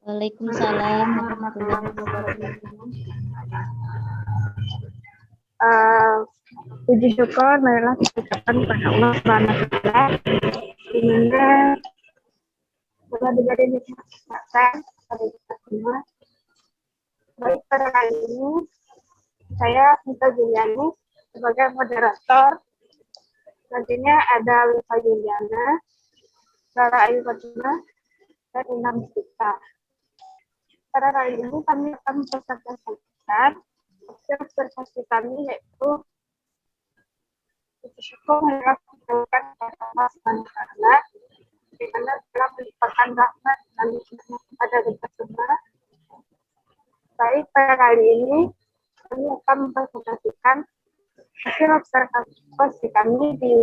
Waalaikumsalam warahmatullahi warahmatullahi wabarakatuh. Puji syukur marilah kita ucapkan kepada Allah Subhanahu wa taala di mana telah diberi kesempatan pada kita semua. Baik, pada kali ini saya Nita Juliani sebagai moderator. Nantinya ada Lisa Juliana, Rara Ayu Fatimah, dan Ina Mustika. Pada kali ini kami akan mempresentasikan observasi kami, yaitu puji syukur marilah kita ucapkan kepada Allah Subhanahu wa taala di mana telah melimpahkan rahmat dan nikmatnya kepada kita semua. Baik, pada kali ini kami akan mempresentasikan hasil observasi kami di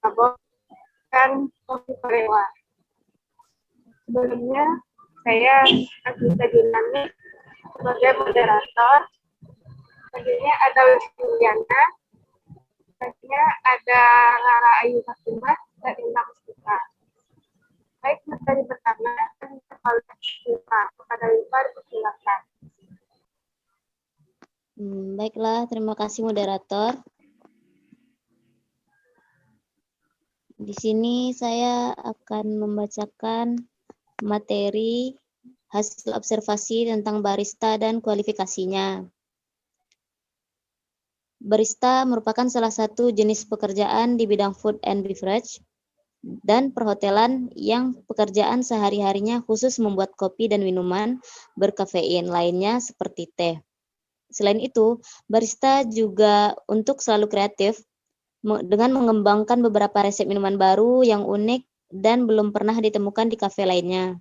Tabok dan Kopi Korea. Sebelumnya, saya Agita Dinami sebagai moderator. Selanjutnya ada Juliana, selanjutnya ada Rara Ayu Fatimah dan Ina Mustika. Baik, materi pertama kita kepada Lipa dipersilakan. Baiklah, terima kasih moderator. Di sini saya akan membacakan materi hasil observasi tentang barista dan kualifikasinya. Barista merupakan salah satu jenis pekerjaan di bidang food and beverage dan perhotelan yang pekerjaan sehari-harinya khusus membuat kopi dan minuman berkafein lainnya seperti teh. Selain itu, barista juga untuk selalu kreatif dengan mengembangkan beberapa resep minuman baru yang unik dan belum pernah ditemukan di kafe lainnya.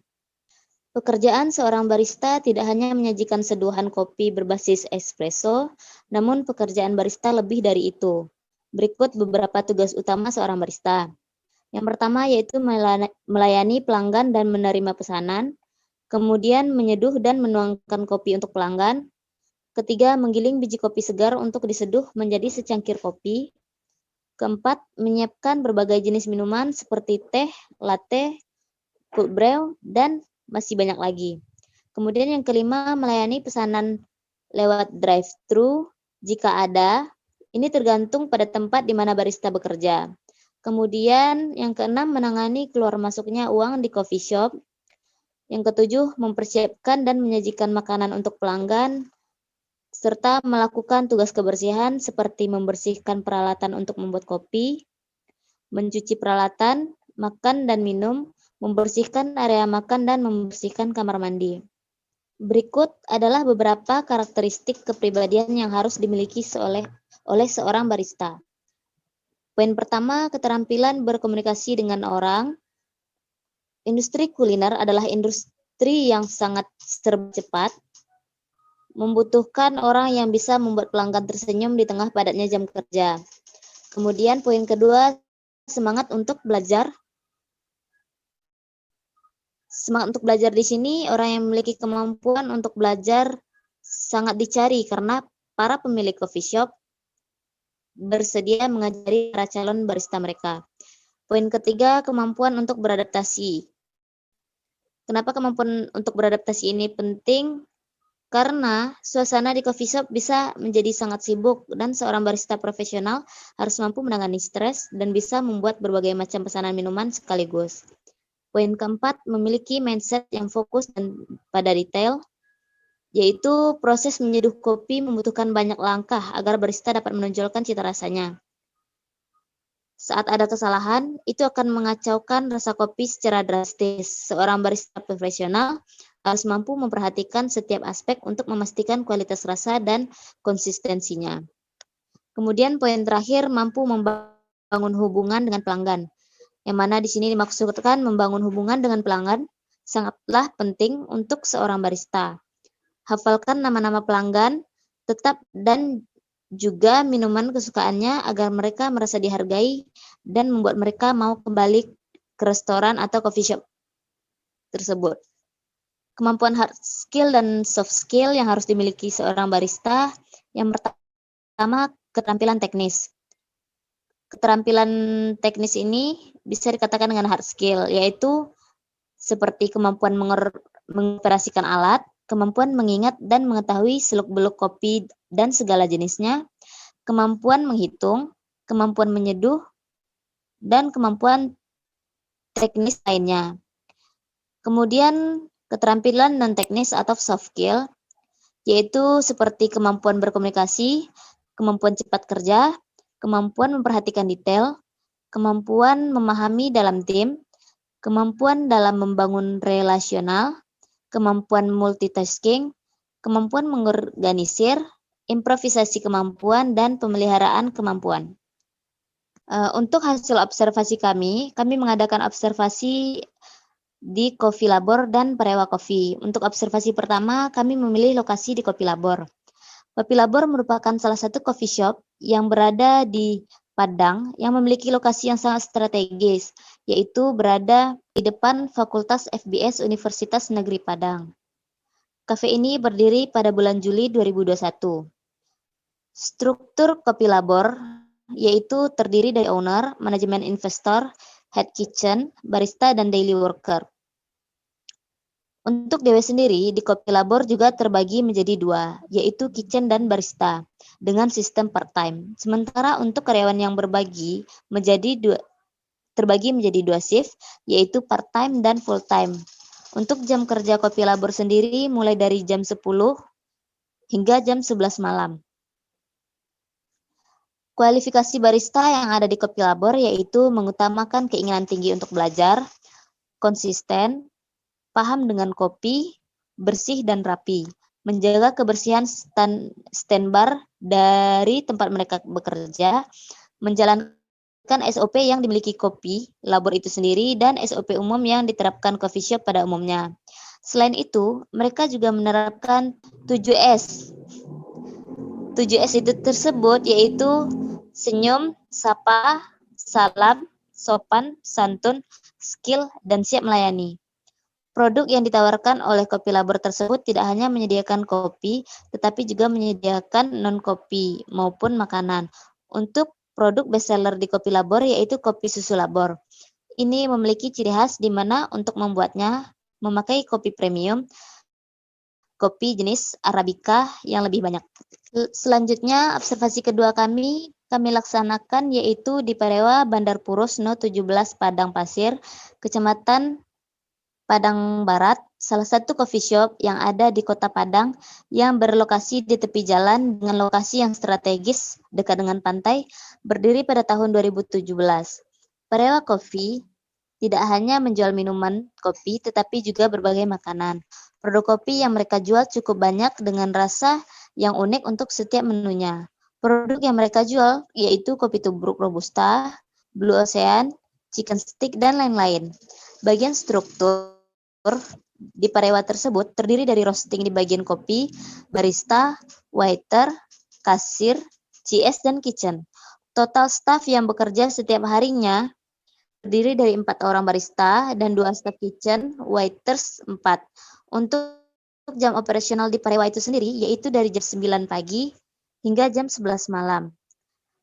Pekerjaan seorang barista tidak hanya menyajikan seduhan kopi berbasis espresso, namun pekerjaan barista lebih dari itu. Berikut beberapa tugas utama seorang barista. Yang pertama yaitu melayani pelanggan dan menerima pesanan, kemudian menyeduh dan menuangkan kopi untuk pelanggan. Ketiga, menggiling biji kopi segar untuk diseduh menjadi secangkir kopi. Keempat, menyiapkan berbagai jenis minuman seperti teh, latte, cold brew, dan masih banyak lagi. Kemudian yang kelima, melayani pesanan lewat drive-thru jika ada. Ini tergantung pada tempat di mana barista bekerja. Kemudian yang keenam, menangani keluar masuknya uang di coffee shop. Yang ketujuh, mempersiapkan dan menyajikan makanan untuk pelanggan, serta melakukan tugas kebersihan seperti membersihkan peralatan untuk membuat kopi, mencuci peralatan, makan dan minum, membersihkan area makan, dan membersihkan kamar mandi. Berikut adalah beberapa karakteristik kepribadian yang harus dimiliki oleh seorang barista. Poin pertama, keterampilan berkomunikasi dengan orang. Industri kuliner adalah industri yang sangat serba cepat, membutuhkan orang yang bisa membuat pelanggan tersenyum di tengah padatnya jam kerja. Kemudian poin kedua, semangat untuk belajar. Semangat untuk belajar di sini, orang yang memiliki kemampuan untuk belajar sangat dicari karena para pemilik coffee shop bersedia mengajari para calon barista mereka. Poin ketiga, kemampuan untuk beradaptasi. Kenapa kemampuan untuk beradaptasi ini penting? Karena suasana di coffee shop bisa menjadi sangat sibuk dan seorang barista profesional harus mampu menangani stres dan bisa membuat berbagai macam pesanan minuman sekaligus. Poin keempat, memiliki mindset yang fokus dan pada detail, yaitu proses menyeduh kopi membutuhkan banyak langkah agar barista dapat menonjolkan cita rasanya. Saat ada kesalahan, itu akan mengacaukan rasa kopi secara drastis. Seorang barista profesional harus mampu memperhatikan setiap aspek untuk memastikan kualitas rasa dan konsistensinya. Kemudian poin terakhir, mampu membangun hubungan dengan pelanggan. Yang mana di sini dimaksudkan membangun hubungan dengan pelanggan sangatlah penting untuk seorang barista. Hafalkan nama-nama pelanggan, tetap dan juga minuman kesukaannya agar mereka merasa dihargai dan membuat mereka mau kembali ke restoran atau coffee shop tersebut. Kemampuan hard skill dan soft skill yang harus dimiliki seorang barista. Yang pertama, keterampilan teknis. Keterampilan teknis ini bisa dikatakan dengan hard skill, yaitu seperti kemampuan mengoperasikan alat, kemampuan mengingat dan mengetahui seluk-beluk kopi dan segala jenisnya, kemampuan menghitung, kemampuan menyeduh, dan kemampuan teknis lainnya. Kemudian keterampilan non-teknis atau soft skill, yaitu seperti kemampuan berkomunikasi, kemampuan cepat kerja, kemampuan memperhatikan detail, kemampuan memahami dalam tim, kemampuan dalam membangun relasional, kemampuan multitasking, kemampuan mengorganisir, improvisasi kemampuan, dan pemeliharaan kemampuan. Untuk hasil observasi kami mengadakan observasi di Coffee Labor dan Parewa Coffee. Untuk observasi pertama, kami memilih lokasi di Coffee Labor. Coffee Labor merupakan salah satu coffee shop yang berada di Padang yang memiliki lokasi yang sangat strategis, yaitu berada di depan Fakultas FBS Universitas Negeri Padang. Kafe ini berdiri pada bulan Juli 2021. Struktur Coffee Labor yaitu terdiri dari owner, manajemen investor, head kitchen, barista, dan daily worker. Untuk DW sendiri, di Coffee Labor juga terbagi menjadi dua, yaitu kitchen dan barista, dengan sistem part-time. Sementara untuk karyawan yang terbagi menjadi dua shift, yaitu part-time dan full-time. Untuk jam kerja Coffee Labor sendiri mulai dari jam 10 hingga jam 11 malam. Kualifikasi barista yang ada di Coffee Labor yaitu mengutamakan keinginan tinggi untuk belajar, konsisten, paham dengan kopi, bersih dan rapi, menjaga kebersihan stand bar dari tempat mereka bekerja, menjalankan SOP yang dimiliki Coffee Labor itu sendiri dan SOP umum yang diterapkan coffee shop pada umumnya. Selain itu, mereka juga menerapkan 7S. 7S itu tersebut yaitu senyum, sapa, salam, sopan, santun, skill, dan siap melayani. Produk yang ditawarkan oleh Coffee Labor tersebut tidak hanya menyediakan kopi, tetapi juga menyediakan non-kopi maupun makanan. Untuk produk bestseller di Coffee Labor yaitu kopi susu Labor. Ini memiliki ciri khas di mana untuk membuatnya memakai kopi premium, kopi jenis Arabica yang lebih banyak. Selanjutnya, observasi kedua kami laksanakan yaitu di Parewa Bandar Purus No 17 Padang Pasir, Kecamatan Padang Barat, salah satu coffee shop yang ada di Kota Padang yang berlokasi di tepi jalan dengan lokasi yang strategis dekat dengan pantai, berdiri pada tahun 2017. Parewa Coffee tidak hanya menjual minuman kopi, tetapi juga berbagai makanan. Produk kopi yang mereka jual cukup banyak dengan rasa yang unik untuk setiap menunya. Produk yang mereka jual yaitu kopi tubruk Robusta, Blue Ocean, Chicken Stick, dan lain-lain. Bagian struktur di Parewa tersebut terdiri dari roasting di bagian kopi, barista, waiter, kasir, CS, dan kitchen. Total staff yang bekerja setiap harinya terdiri dari 4 orang barista dan 2 staff kitchen, waiters 4. Untuk jam operasional di Parewa itu sendiri yaitu dari jam 9 pagi hingga jam 11 malam.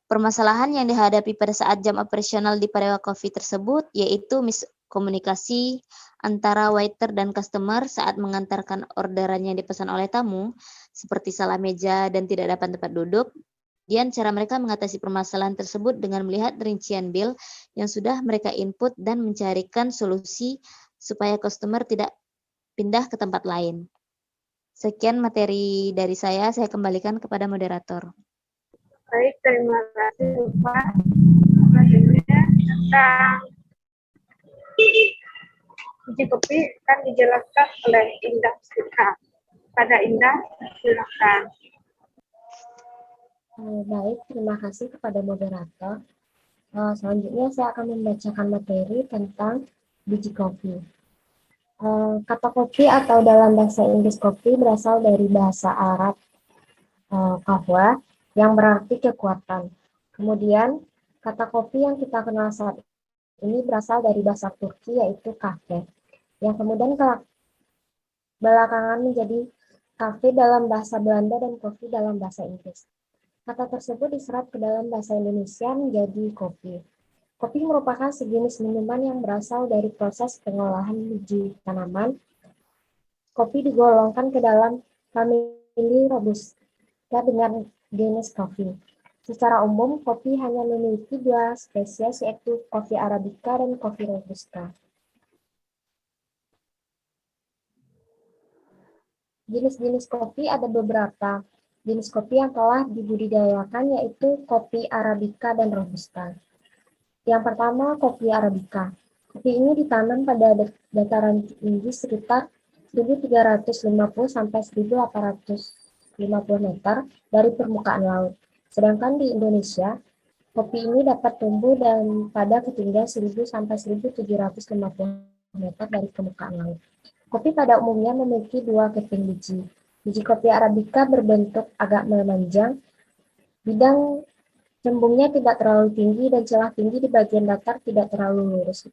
Permasalahan yang dihadapi pada saat jam operasional di Parewa Coffee tersebut yaitu miskomunikasi antara waiter dan customer saat mengantarkan orderan yang dipesan oleh tamu, seperti salah meja dan tidak dapat tempat duduk. Kemudian cara mereka mengatasi permasalahan tersebut dengan melihat rincian bill yang sudah mereka input dan mencarikan solusi supaya customer tidak pindah ke tempat lain. Sekian materi dari saya kembalikan kepada moderator. Baik, terima kasih Pak. Selanjutnya tentang uji kopi akan dijelaskan oleh Indah Sika. Pada Indah, silakan. Baik, terima kasih kepada moderator. Selanjutnya saya akan membacakan materi tentang biji kopi. Kata kopi atau dalam bahasa Inggris kopi berasal dari bahasa Arab kahwa yang berarti kekuatan. Kemudian kata kopi yang kita kenal saat ini berasal dari bahasa Turki yaitu kahve, yang kemudian belakangan menjadi kafe dalam bahasa Belanda dan kopi dalam bahasa Inggris. Kata tersebut diserap ke dalam bahasa Indonesia menjadi kopi. Kopi merupakan sejenis minuman yang berasal dari proses pengolahan biji tanaman Kopi digolongkan ke dalam famili Robusta dengan genus kopi. Secara umum, kopi hanya memiliki dua spesies, yaitu kopi Arabica dan kopi Robusta. Jenis-jenis kopi ada beberapa. Jenis kopi yang telah dibudidayakan yaitu kopi Arabica dan Robusta. Yang pertama, kopi Arabica. Kopi ini ditanam pada dataran tinggi sekitar 1350 sampai 1850 meter dari permukaan laut. Sedangkan di Indonesia, kopi ini dapat tumbuh dan pada ketinggian 1000 sampai 1750 meter dari permukaan laut. Kopi pada umumnya memiliki dua keping biji. Biji kopi Arabica berbentuk agak memanjang, bidang cembungnya tidak terlalu tinggi dan celah tinggi di bagian datar tidak terlalu lurus.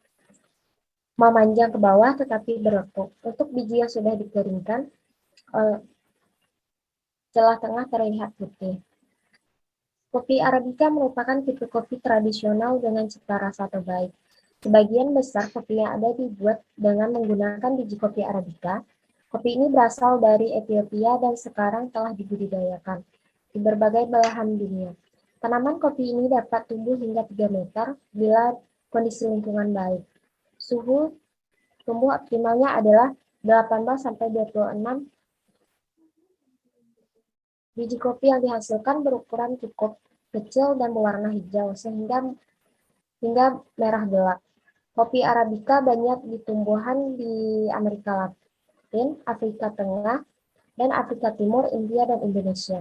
Memanjang ke bawah tetapi berlekuk. Untuk biji yang sudah dikeringkan, celah tengah terlihat putih. Kopi Arabica merupakan tipe kopi tradisional dengan cita rasa terbaik. Sebagian besar kopi yang ada dibuat dengan menggunakan biji kopi Arabica. Kopi ini berasal dari Ethiopia dan sekarang telah dibudidayakan di berbagai belahan dunia. Tanaman kopi ini dapat tumbuh hingga 3 meter bila kondisi lingkungan baik. Suhu tumbuh optimalnya adalah 18-26. Biji kopi yang dihasilkan berukuran cukup kecil dan berwarna hijau hingga merah gelap. Kopi Arabica banyak ditumbuhan di Amerika Latin, Afrika Tengah, dan Afrika Timur, India, dan Indonesia.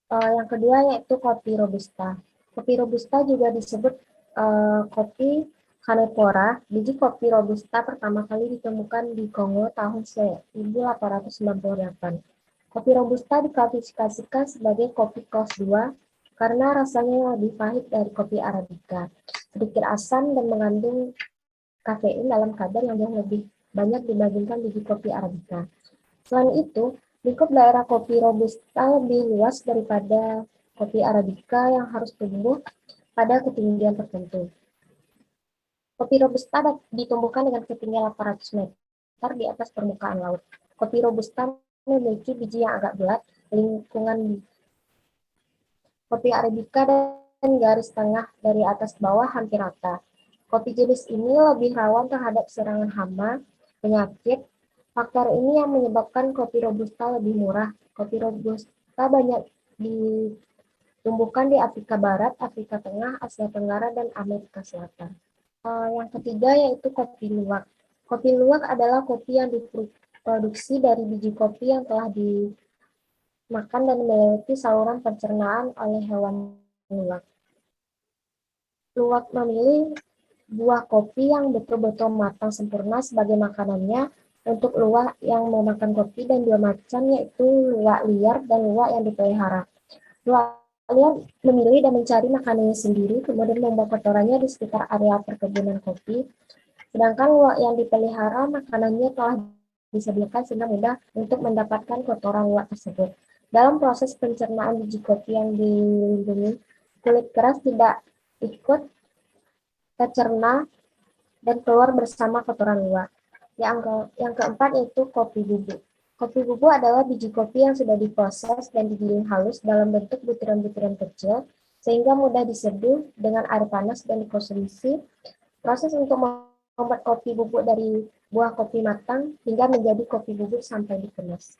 Yang kedua yaitu kopi Robusta. Kopi Robusta juga disebut kopi Canepora. Biji kopi Robusta pertama kali ditemukan di Kongo tahun 1898. Kopi Robusta diklasifikasikan sebagai kopi kelas 2 karena rasanya lebih pahit dari kopi Arabica, sedikit asam dan mengandung kafein dalam kadar yang jauh lebih banyak dibandingkan biji kopi Arabica. Selain itu, lingkup daerah kopi Robusta lebih luas daripada kopi Arabica yang harus tumbuh pada ketinggian tertentu. Kopi Robusta ditumbuhkan dengan ketinggian 800 meter di atas permukaan laut. Kopi Robusta memiliki biji yang agak bulat, lingkungan kopi Arabica dan garis tengah dari atas ke bawah hampir rata. Kopi jenis ini lebih rawan terhadap serangan hama, penyakit. Faktor ini yang menyebabkan kopi Robusta lebih murah. Kopi Robusta banyak ditumbuhkan di Afrika Barat, Afrika Tengah, Asia Tenggara, dan Amerika Selatan. Yang ketiga yaitu kopi luwak. Kopi luwak adalah kopi yang diproduksi dari biji kopi yang telah dimakan dan melewati saluran pencernaan oleh hewan luwak. Luwak memilih buah kopi yang betul-betul matang sempurna sebagai makanannya. Untuk luwak yang memakan kopi dan dua macam, yaitu luwak liar dan luwak yang dipelihara. Luwak liar memilih dan mencari makanannya sendiri, kemudian membuang kotorannya di sekitar area perkebunan kopi. Sedangkan luwak yang dipelihara, makanannya telah disediakan sehingga mudah untuk mendapatkan kotoran luwak tersebut. Dalam proses pencernaan biji kopi yang dilindungi, kulit keras tidak ikut tercerna dan keluar bersama kotoran luwak. Yang keempat yaitu kopi bubuk. Kopi bubuk adalah biji kopi yang sudah diproses dan digiling halus dalam bentuk butiran-butiran kecil sehingga mudah diseduh dengan air panas dan dikonsumsi. Proses untuk membuat kopi bubuk dari buah kopi matang hingga menjadi kopi bubuk sampai dikemas.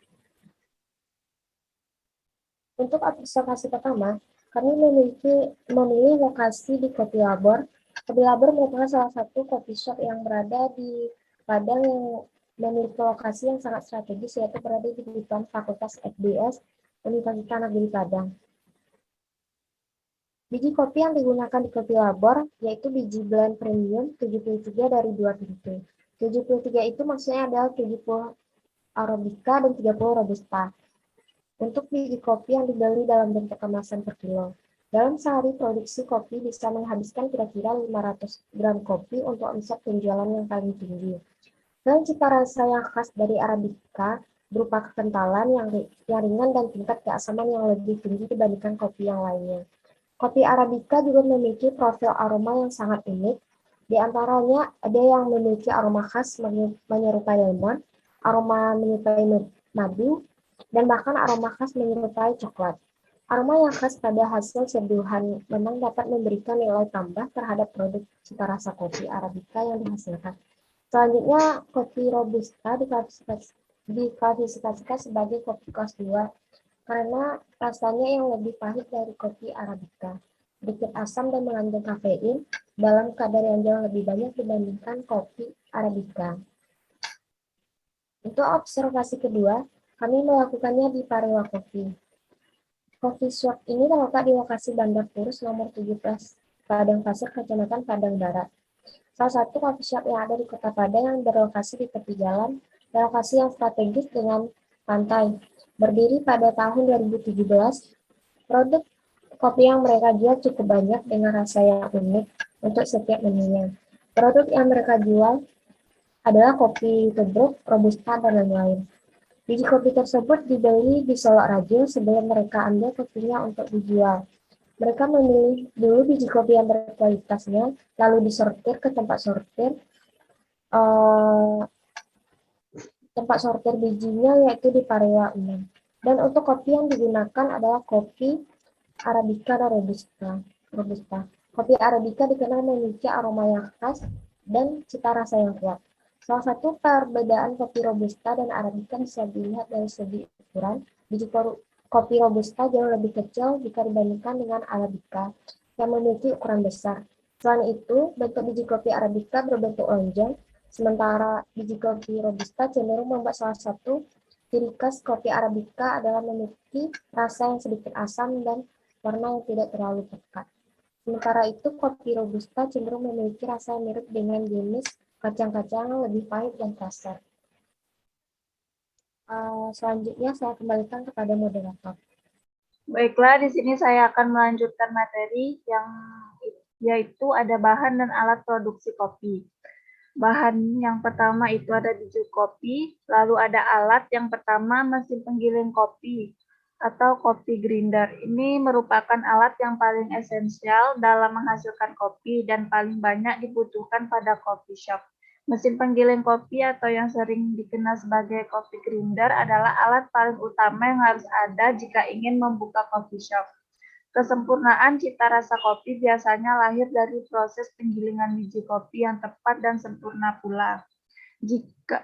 Untuk observasi pertama, kami memilih lokasi di Kopi Labor. Kopi Labor merupakan salah satu kopi shop yang berada di Padang yang memiliki lokasi yang sangat strategis, yaitu berada di depan Fakultas FDS Universitas Negeri Padang. Biji kopi yang digunakan di Kopi Labor yaitu biji blend premium 73 dari 2 pintu. 73 itu maksudnya adalah 70 Arabica dan 30 Robusta. Untuk biji kopi yang dibeli dalam bentuk kemasan per kilo. Dalam sehari produksi kopi bisa menghabiskan kira-kira 500 gram kopi untuk omset penjualan yang paling tinggi. Dan cita rasa yang khas dari Arabica berupa kekentalan yang ringan dan tingkat keasaman yang lebih tinggi dibandingkan kopi yang lainnya. Kopi Arabica juga memiliki profil aroma yang sangat unik. Di antaranya ada yang memiliki aroma khas menyerupai lemon, aroma menyerupai madu, dan bahkan aroma khas menyerupai coklat. Aroma yang khas pada hasil seduhan memang dapat memberikan nilai tambah terhadap produk cita rasa kopi Arabica yang dihasilkan. Selanjutnya, kopi Robusta diklasifikasikan sebagai kopi kelas 2 karena rasanya yang lebih pahit dari kopi Arabica, sedikit asam dan mengandung kafein dalam kadar yang jauh lebih banyak dibandingkan kopi Arabica. Untuk observasi kedua, kami melakukannya di Parewa Coffee. Coffee shop ini terletak di lokasi Bandar Purus nomor 17, Padang Pasir, Kecamatan Padang Barat. Salah satu coffee shop yang ada di Kota Padang yang berlokasi di tepi jalan, lokasi yang strategis dengan pantai. Berdiri pada tahun 2017, produk kopi yang mereka jual cukup banyak dengan rasa yang unik untuk setiap menunya. Produk yang mereka jual adalah kopi tubruk, robusta, dan lain-lain. Biji kopi tersebut dibeli di Solok Rajo sebelum mereka ambil kopinya untuk dijual. Mereka memilih dulu biji kopi yang berkualitasnya, lalu disortir ke tempat sortir bijinya yaitu di Parewa 6. Dan untuk kopi yang digunakan adalah kopi Arabica dan Robusta. Kopi Arabica dikenal memiliki aroma yang khas dan cita rasa yang kuat. Salah satu perbedaan kopi Robusta dan Arabica bisa dilihat dari segi ukuran. Biji kopi Robusta jauh lebih kecil jika dibandingkan dengan Arabica yang memiliki ukuran besar. Selain itu, bentuk biji kopi Arabica berbentuk lonjong, sementara biji kopi Robusta cenderung membuat salah satu ciri khas kopi Arabica adalah memiliki rasa yang sedikit asam dan warna yang tidak terlalu pekat. Sementara itu, kopi Robusta cenderung memiliki rasa yang mirip dengan jenis kacang-kacang yang lebih pahit dan kasar. Selanjutnya saya kembalikan kepada moderator. Baiklah, di sini saya akan melanjutkan materi yang yaitu ada bahan dan alat produksi kopi. Bahan yang pertama itu ada biji kopi, lalu ada alat yang pertama mesin penggiling kopi atau kopi grinder. Ini merupakan alat yang paling esensial dalam menghasilkan kopi dan paling banyak dibutuhkan pada coffee shop. Mesin penggiling kopi atau yang sering dikenal sebagai coffee grinder adalah alat paling utama yang harus ada jika ingin membuka coffee shop. Kesempurnaan cita rasa kopi biasanya lahir dari proses penggilingan biji kopi yang tepat dan sempurna pula.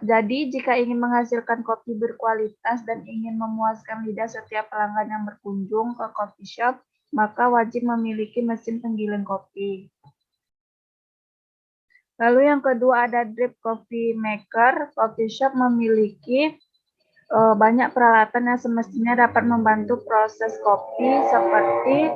Jadi, jika ingin menghasilkan kopi berkualitas dan ingin memuaskan lidah setiap pelanggan yang berkunjung ke coffee shop, maka wajib memiliki mesin penggiling kopi. Lalu yang kedua ada drip coffee maker. Coffee shop memiliki banyak peralatan yang semestinya dapat membantu proses kopi seperti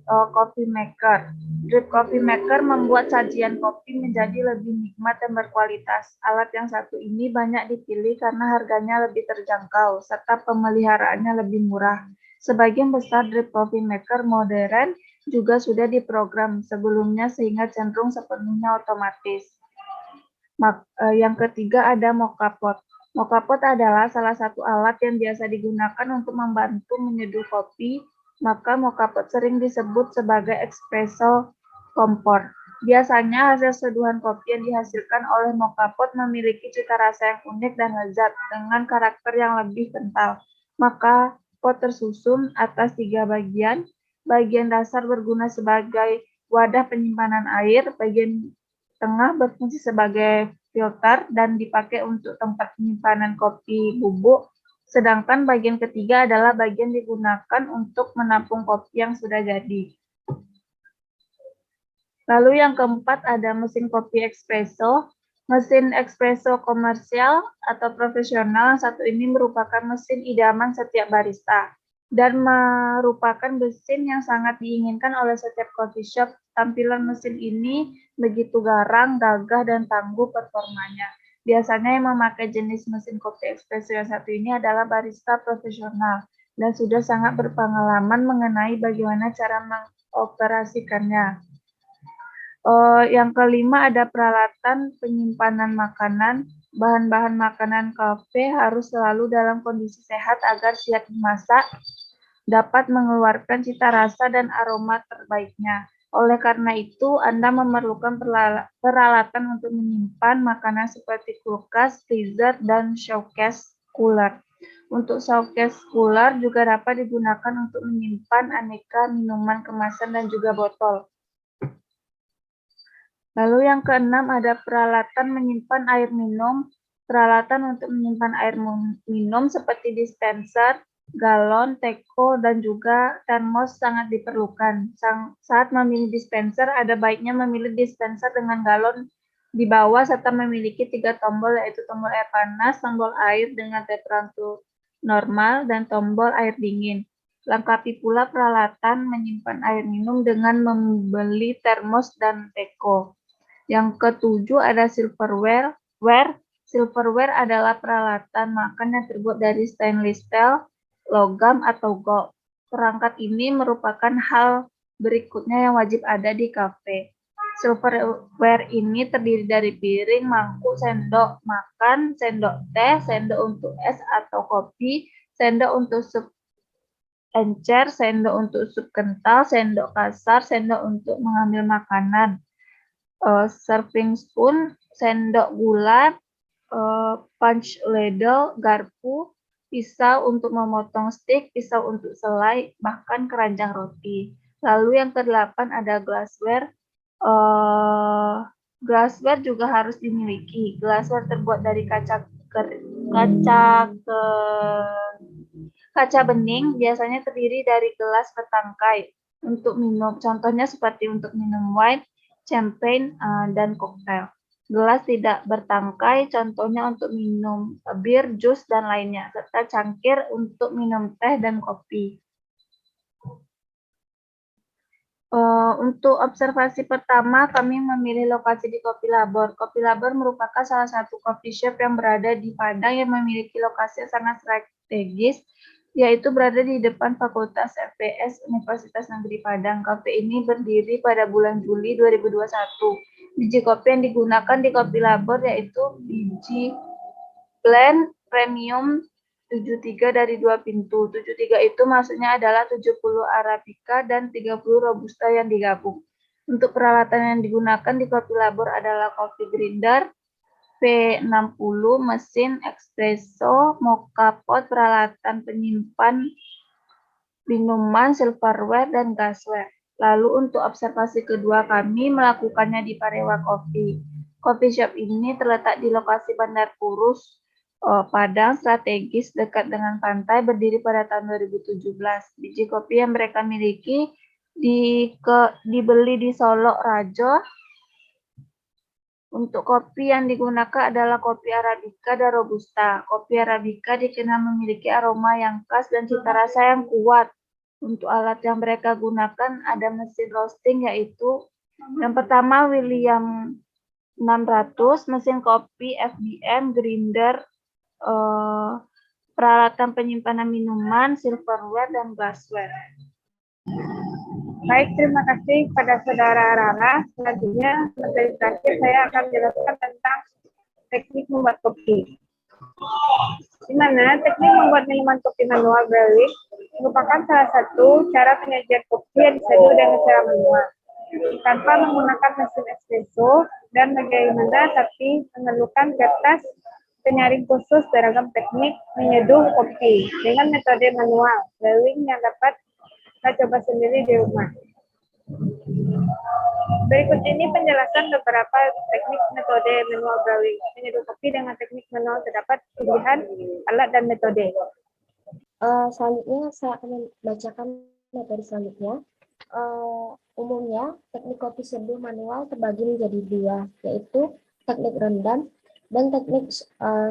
coffee maker. Drip coffee maker membuat sajian kopi menjadi lebih nikmat dan berkualitas. Alat yang satu ini banyak dipilih karena harganya lebih terjangkau serta pemeliharaannya lebih murah. Sebagian besar drip coffee maker modern juga sudah diprogram sebelumnya sehingga cenderung sepenuhnya otomatis. Yang ketiga ada mocha pot. Mocha pot adalah salah satu alat yang biasa digunakan untuk membantu menyeduh kopi, maka mocha pot sering disebut sebagai espresso kompor. Biasanya hasil seduhan kopi yang dihasilkan oleh mocha pot memiliki cita rasa yang unik dan lezat dengan karakter yang lebih kental. Maka pot tersusun atas 3 bagian. Bagian dasar berguna sebagai wadah penyimpanan air, bagian tengah berfungsi sebagai filter dan dipakai untuk tempat penyimpanan kopi bubuk, sedangkan bagian ketiga adalah bagian digunakan untuk menampung kopi yang sudah jadi. Lalu yang keempat ada mesin kopi espresso. Mesin espresso komersial atau profesional satu ini merupakan mesin idaman setiap barista dan merupakan mesin yang sangat diinginkan oleh setiap coffee shop. Tampilan mesin ini begitu garang, gagah, dan tangguh performanya. Biasanya yang memakai jenis mesin kopi espresso yang satu ini adalah barista profesional dan sudah sangat berpengalaman mengenai bagaimana cara mengoperasikannya. Yang kelima ada peralatan penyimpanan makanan. Bahan-bahan makanan kafe harus selalu dalam kondisi sehat agar siap dimasak, dapat mengeluarkan cita rasa dan aroma terbaiknya. Oleh karena itu, Anda memerlukan peralatan untuk menyimpan makanan seperti kulkas, freezer, dan showcase cooler. Untuk showcase cooler juga dapat digunakan untuk menyimpan aneka minuman kemasan dan juga botol. Lalu yang keenam ada peralatan menyimpan air minum. Peralatan untuk menyimpan air minum seperti dispenser, galon, teko, dan juga termos sangat diperlukan. Saat memilih dispenser, ada baiknya memilih dispenser dengan galon di bawah serta memiliki 3 tombol, yaitu tombol air panas, tombol air dengan temperatur normal, dan tombol air dingin. Lengkapi pula peralatan menyimpan air minum dengan membeli termos dan teko. Yang ketujuh ada silverware. Silverware adalah peralatan makan yang terbuat dari stainless steel, logam, atau gold. Perangkat ini merupakan hal berikutnya yang wajib ada di kafe. Silverware ini terdiri dari piring, mangkuk, sendok makan, sendok teh, sendok untuk es atau kopi, sendok untuk sup encer, sendok untuk sup kental, sendok kasar, sendok untuk mengambil makanan, serving spoon, sendok gula, punch ladle, garpu, pisau untuk memotong steak, pisau untuk selai, bahkan keranjang roti. Lalu yang kedelapan ada glassware. Glassware juga harus dimiliki. Glassware terbuat dari kaca bening, biasanya terdiri dari gelas bertangkai untuk minum. Contohnya seperti untuk minum wine, champagne, dan koktail. Gelas tidak bertangkai, contohnya untuk minum bir, jus, dan lainnya, serta cangkir untuk minum teh dan kopi. Untuk observasi pertama, kami memilih lokasi di Kopi Labor. Kopi Labor merupakan salah satu coffee shop yang berada di Padang yang memiliki lokasi yang sangat strategis, yaitu berada di depan Fakultas FPS Universitas Negeri Padang. Kafe ini berdiri pada bulan Juli 2021. Biji kopi yang digunakan di Kopi Labor yaitu biji blend premium 73 dari 2 pintu. 73 itu maksudnya adalah 70 Arabica dan 30 Robusta yang digabung. Untuk peralatan yang digunakan di Kopi Labor adalah coffee grinder, P60, mesin espresso, mocha pot, peralatan penyimpan minuman, silverware, dan gasware. Lalu untuk observasi kedua kami melakukannya di Parewa Coffee. Coffee shop ini terletak di lokasi Bandar Purus, Padang, strategis dekat dengan pantai, berdiri pada tahun 2017. Biji kopi yang mereka miliki dibeli di Solok Rajo. Untuk kopi yang digunakan adalah kopi Arabica dan Robusta. Kopi Arabica dikenal memiliki aroma yang khas dan cita rasa yang kuat. Untuk alat yang mereka gunakan ada mesin roasting, yaitu yang pertama William 600, mesin kopi FBM, grinder, peralatan penyimpanan minuman, silverware, dan glassware. Baik, terima kasih kepada Saudara Rara. Selanjutnya, materi terakhir saya akan menjelaskan tentang teknik membuat kopi. Di mana teknik membuat minuman kopi manual brewing merupakan salah satu cara penyajian kopi yang diseduh dengan cara manual, tanpa menggunakan mesin espresso, dan bagaimana tapi memerlukan kertas penyaring khusus beragam teknik menyeduh kopi dengan metode manual brewing yang dapat kita coba sendiri di rumah. Berikut ini penjelasan beberapa teknik metode manual brewing. Menyeduh kopi dengan teknik manual terdapat pilihan alat dan metode. Selanjutnya saya akan membacakan materi selanjutnya. Umumnya teknik kopi seduh manual terbagi menjadi dua, yaitu teknik rendam dan teknik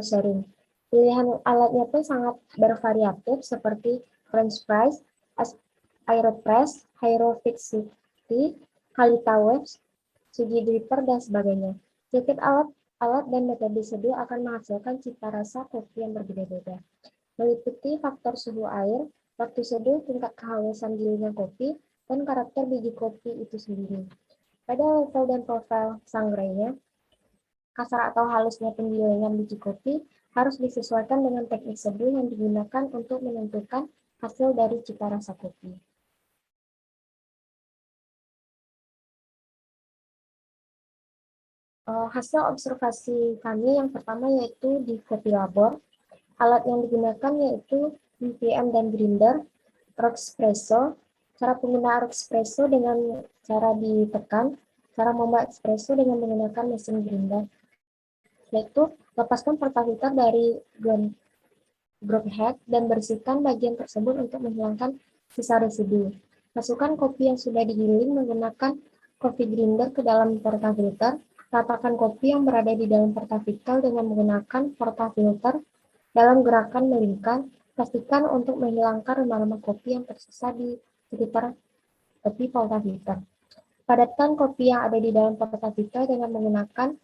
sharing. Pilihan alatnya pun sangat bervariatif seperti French press, Aeropress, Hyrofixity, Kalita Waves, Sugi Dripper, dan sebagainya. Setiap alat dan metode seduh akan menghasilkan cita rasa kopi yang berbeda-beda, meliputi faktor suhu air, waktu seduh, tingkat kehalusan gilingan kopi, dan karakter biji kopi itu sendiri. Pada level dan profil sangrenya, kasar atau halusnya penggilingan biji kopi harus disesuaikan dengan teknik seduh yang digunakan untuk menentukan hasil dari cita rasa kopi. Hasil observasi kami yang pertama yaitu di Kopi Labor. Alat yang digunakan yaitu BPM dan grinder, Roxpresso. Cara penggunaan Roxpresso dengan cara ditekan, cara membuat espresso dengan menggunakan mesin grinder. Yaitu lepaskan portafilter dari grub head dan bersihkan bagian tersebut untuk menghilangkan sisa residu. Masukkan kopi yang sudah digiling menggunakan coffee grinder ke dalam portafilter. Ratakan kopi yang berada di dalam portafilter dengan menggunakan portafilter dalam gerakan melingkar. Pastikan untuk menghilangkan remah-remah kopi yang tersisa di sekitar tepi portafilter. Padatkan kopi yang ada di dalam portafilter dengan menggunakan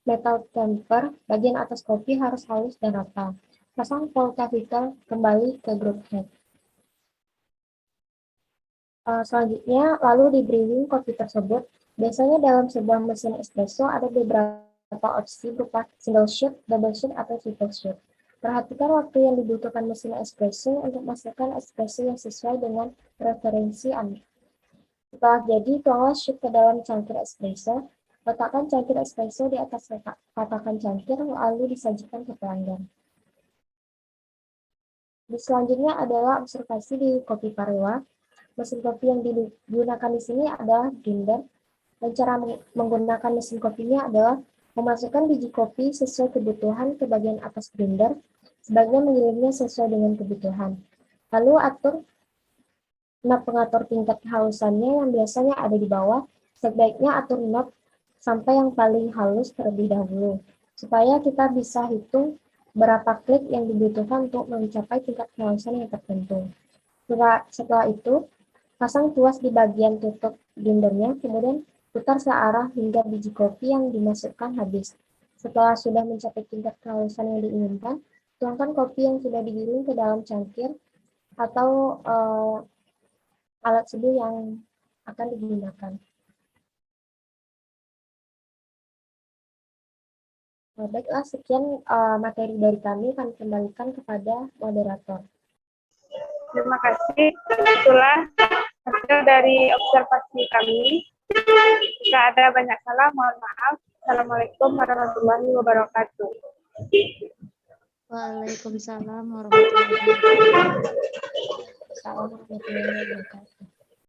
metal tamper. Bagian atas kopi harus halus dan rata. Pasang portafilter kembali ke grub head. Selanjutnya, lalu di brewing kopi tersebut. Biasanya dalam sebuah mesin espresso ada beberapa opsi berupa single shot, double shot, atau triple shot. Perhatikan waktu yang dibutuhkan mesin espresso untuk menghasilkan espresso yang sesuai dengan preferensi Anda. Setelah jadi, tuanglah shot ke dalam cangkir espresso. Letakkan cangkir espresso di atas tatakan cangkir, lalu disajikan ke pelanggan. Selanjutnya adalah observasi di kopi Parewa. Mesin kopi yang digunakan di sini adalah grinder. Dan cara menggunakan mesin kopinya adalah memasukkan biji kopi sesuai kebutuhan ke bagian atas grinder, sebaiknya menggiringnya sesuai dengan kebutuhan. Lalu atur knob pengatur tingkat kehalusannya yang biasanya ada di bawah, sebaiknya atur knob sampai yang paling halus terlebih dahulu, supaya kita bisa hitung berapa klik yang dibutuhkan untuk mencapai tingkat kehalusan yang tertentu. Setelah itu, pasang tuas di bagian tutup grindernya, kemudian putar searah hingga biji kopi yang dimasukkan habis. Setelah sudah mencapai tingkat kehalusan yang diinginkan, tuangkan kopi yang sudah digiling ke dalam cangkir atau alat seduh yang akan digunakan. Baiklah, sekian materi dari kami, akan kembalikan kepada moderator. Terima kasih. Itulah hasil dari observasi kami. Jika ada banyak salah, mohon maaf. Assalamualaikum warahmatullahi wabarakatuh. Waalaikumsalam warahmatullahi wabarakatuh. Assalamualaikum warahmatullahi wabarakatuh.